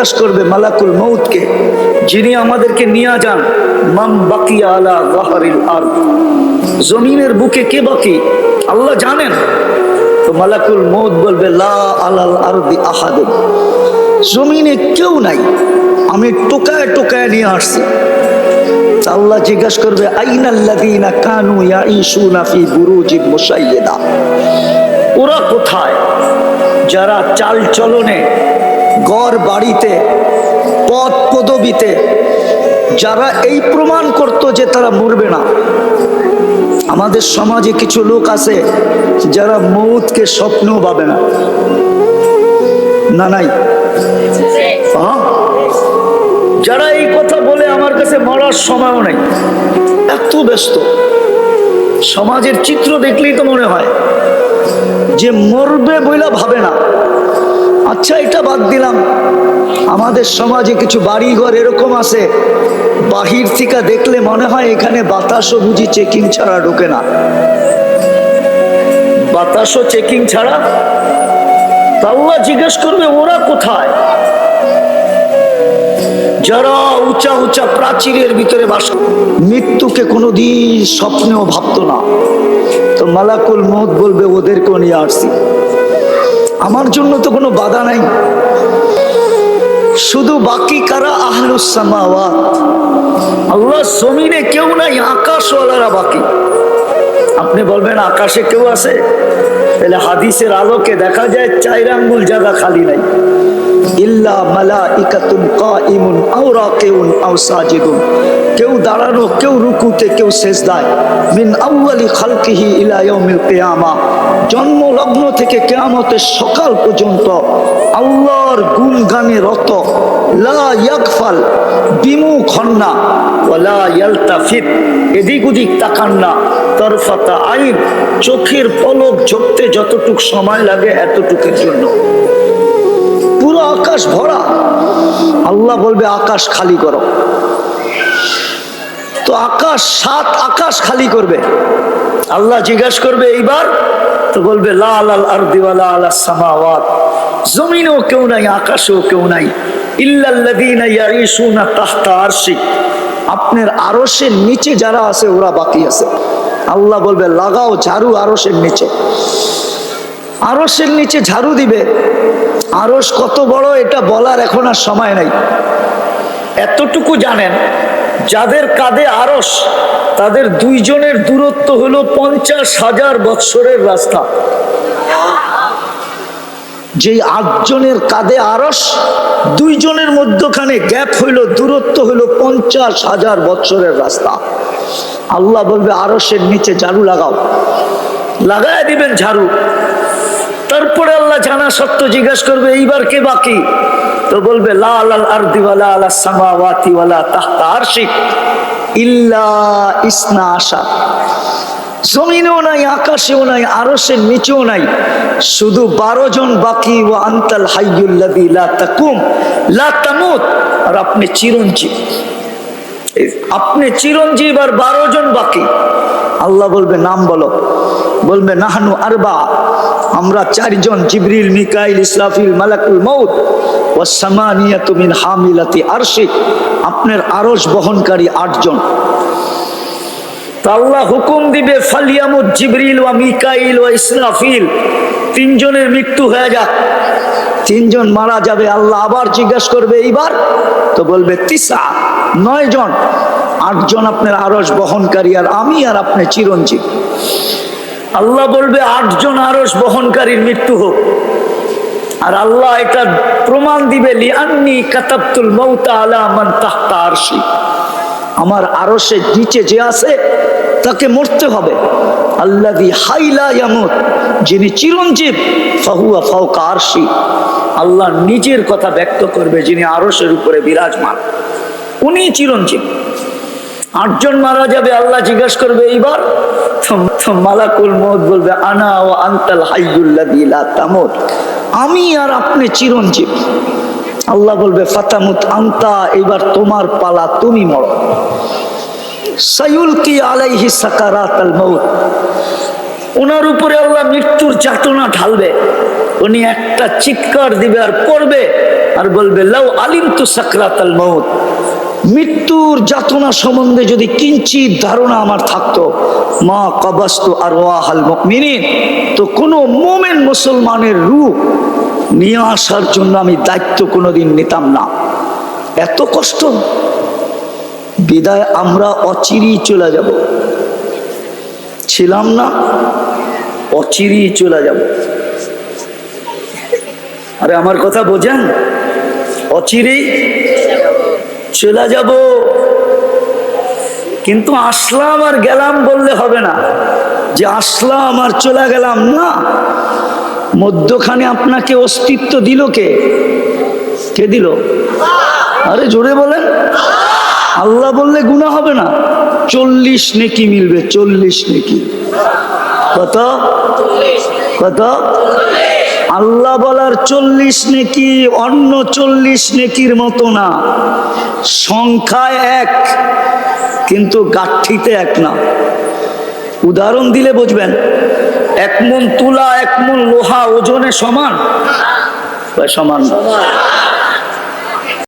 জিজ্ঞাসা করবে মালাকুল মউতকে, যিনি আমাদেরকে নিয়ে যান, মান বাকিয়া আলা যাহরিল আরদ, জমিনের বুকে কে বাকি? আল্লাহ জানেন। তো মালাকুল মউত বলবে লা আলাল আরদি আহাদুন, জমিনে কেউ নাই, আমি টোকায় টোকায় নিয়ে আসছি। আল্লাহ জিজ্ঞাসা করবে আইনাল্লাযীনা কানু ইয়াঈশুনা ফি বুরুজিন মুশাইয়্যিদা, ওরা কোথায় যারা চাল চলনে, ঘর বাড়িতে, পদ পদবিতে যারা এই প্রমাণ করত যে তারা মরবে না। আমাদের সমাজে কিছু লোক আছে যারা মউতকে স্বপ্নও ভাবে না। না নাই? যারা এই কথা বলে আমার কাছে মরার সময়ও নাই, এত ব্যস্ত। সমাজের চিত্র দেখলেই তো মনে হয় যে মরবে বইলা ভাবে না। আচ্ছা, এটা বাদ দিলাম, আমাদের সমাজে কিছু বাড়িঘর এরকম আছে, বাহির থেকে দেখলে মনে হয় এখানে বাতাসও বুঝি চেকিং ছাড়া ঢোকে না। বাতাসও চেকিং ছাড়া। আল্লাহ জিজ্ঞেস করবে ওরা কোথায় যারা উঁচা উঁচা প্রাচীরের ভিতরে বাস, মৃত্যুকে কোনোদিন স্বপ্নেও ভাবতো না। তো মালাকুল মউত বলবে ওদেরকেও নিয়ে আসছি, আমার জন্য তো কোনো বাধা নাই। শুধু বাকি কারা? আহলুস সামাওয়াত, আল্লাহ জমিনে কেউ নাই, আকাশওয়ালারা বাকি। আপনি বলবেন আকাশে কেউ আছে? তাহলে হাদিসের আলোকে দেখা যায় 4 আঙ্গুল জায়গা খালি নাই। ইল্লা মালাইকাতুন কাইমুন আও রাকিউন আও সাজিদুন, কেউ দাঁড়ানো, কেউ রুকুতে, কেউ সিজদায়। মিন আউয়ালি খালকিহি ইলা ইয়াউমিল কিয়ামা, জন্ম লগ্ন থেকে কিয়ামতের সকাল পর্যন্ত আল্লাহর গুণগানে রত। লা ইয়াগফাল, বিমুখ হন না, ওয়ালা ইয়ালতাফিত, এদিক ওদিক তাকান না, তরফাতা আইন, চোখের পলক ঝরতে যতটুক সময় লাগে এতটুকের জন্য। পুরো আকাশ ভরা। আল্লাহ বলবে আকাশ খালি করো। তো আকাশ, 7 আকাশ খালি করবে। আল্লাহ জিজ্ঞাসা করবে এইবার, তো বলবে লা আলাল আরদি ওয়ালা আলাস সামাওয়াত, জমিনেও কেউ নাই, আকাশেও কেউ নাই। ইল্লাল্লাযীনা ইয়াঈশুনা তাহতা আরশি, আপনার আরশের নিচে যারা আছে ওরা বাকি আছে। আল্লাহ বলবে লাগাও ঝাড়ু আরশের নিচে। আরশের নিচে ঝাড়ু দিবে। আরশ কত বড় এটা বলার এখন আর সময় নাই। এতটুকু জানেন, যাদের কাঁধে আরশ তাদের 2 জনের দূরত্ব হলো 50,000 বৎসরের রাস্তা। যে 8 জনের কাঁধে আরশ, 2 জনের মধ্যখানে গ্যাপ হইল, দূরত্ব হইল 50,000 বৎসরের রাস্তা। আল্লাহ বলবে আরশের নিচে ঝাড়ু লাগাও। লাগায় দিবেন ঝাড়ু। তারপরে আল্লাহ জানা সত্য জিজ্ঞাসা করবে এইবার কে বাকি? তো বলবে লা আলাল আরদি ওয়ালা আলাস সামাওয়াতি ওয়ালা তাহতা আরশি ইল্লা ইসনা আশার, জমিনেও নাই, আকাশেও নাই, আরশের নিচেও নাই, শুধু 12 জন বাকি। ওয়া আনতাল হাইয়ুল্লাযী লা তাকুম লা তামুত, আর আপনি চিরঞ্জীব। আপনি চিরঞ্জীব, আর 12 জন বাকি। আল্লাহ বলবে নাম বলো। বলবে নাহনু আরবা, আমরা 4 জন, জিবরিল, মিকাইল, ইসরাফিল, মালাকুল মউত, ওয়াস সামানিয়াতু মিন হামিলাতি আরশি, আপনার আরশ বহনকারী 8 জন। তা আল্লাহ হুকুম দিবে ফালিয়ামুত জিবরিল ওয়া মিকাইল ওয়া ইসরাফিল, 3 জনের মৃত্যু হয়ে যাক। 3 জন মারা যাবে। আল্লাহ আবার জিজ্ঞাসা করবে এইবার, তো বলবে 9 জন, 8 জন আপনার আরশ বহনকারী, আর আমি আর আপনি চিরঞ্জীব। আল্লাহ বলবে 8 জন আরশ বহনকারীর মৃত্যু হোক। আর আল্লাহ এটা প্রমাণ দিবে লিআন্নী কাতাবতুল মাউতা আলা মান তাহতা আরশি, আমার আরশের নিচে যে আছে তাকে মরতে হবে। আল্লাযী হাইলা ইয়ামুত, যিনি চিরঞ্জীব, ফাহুয়া ফাওকা আরশি, আল্লাহ নিজের কথা ব্যক্ত করবে, যিনি আরশের উপরে বিরাজমান, উনি চিরঞ্জীব। 8 জন মারা যাবে। আল্লাহ জিজ্ঞাসা করবে এইবার, মালাকুল মউত বলবে আনা ওয়া আনতাল হাইয়ুল্লাযী লা তামুত, আমি আর আপনি চিরঞ্জীব। আল্লাহ বলবে ফাতামুত আনতা, এবার তোমার পালা, তুমি মরো। সায়ুলকি আলাইহি সাকারাতাল মউত, ওনার উপরে আল্লাহ মৃত্যুর যাতনা ঢালবে। উনি একটা চিৎকার দিবে আর পড়বে আর বলবে, লাউ আলিমতু সাকরাতাল মউত, মৃত্যুর যাতনা সম্বন্ধে যদি কিঞ্চিত ধারণা আমার থাকতো, মা কাবাস্তু আরওয়াহাল মুমিনিন, তো কোনো মুমিন মুসলমানের রূহ নিয়ে আসার জন্য আমি দায়িত্ব কোনোদিন নিতাম না। এত কষ্ট। বিদায় আমরা অচিরেই চলে যাব, ছিলাম না, অচিরেই চলে যাব। আরে আমার কথা বোঝেন, অচিরেই চলে যাব। কিন্তু আসলাম আর গেলাম বললে হবে না, যে আসলাম আর চলে গেলাম না। মধ্যখানে আপনাকে অস্তিত্ব দিল কে? কে দিল? আরে জোরে বলেন। আল্লাহ বললে গুনাহ হবে না, 40 নেকি মিলবে, 40 নেকি। কত? কত? আল্লাহ বলার 40 নেকি অন্য 40 নেকির মতো না। সংখ্যায় এক, কিন্তু গাঠিতে এক না। উদাহরণ দিলে বুঝবেন। 1 মণ তুলা 1 মণ লোহা ওজনে সমান? সমান।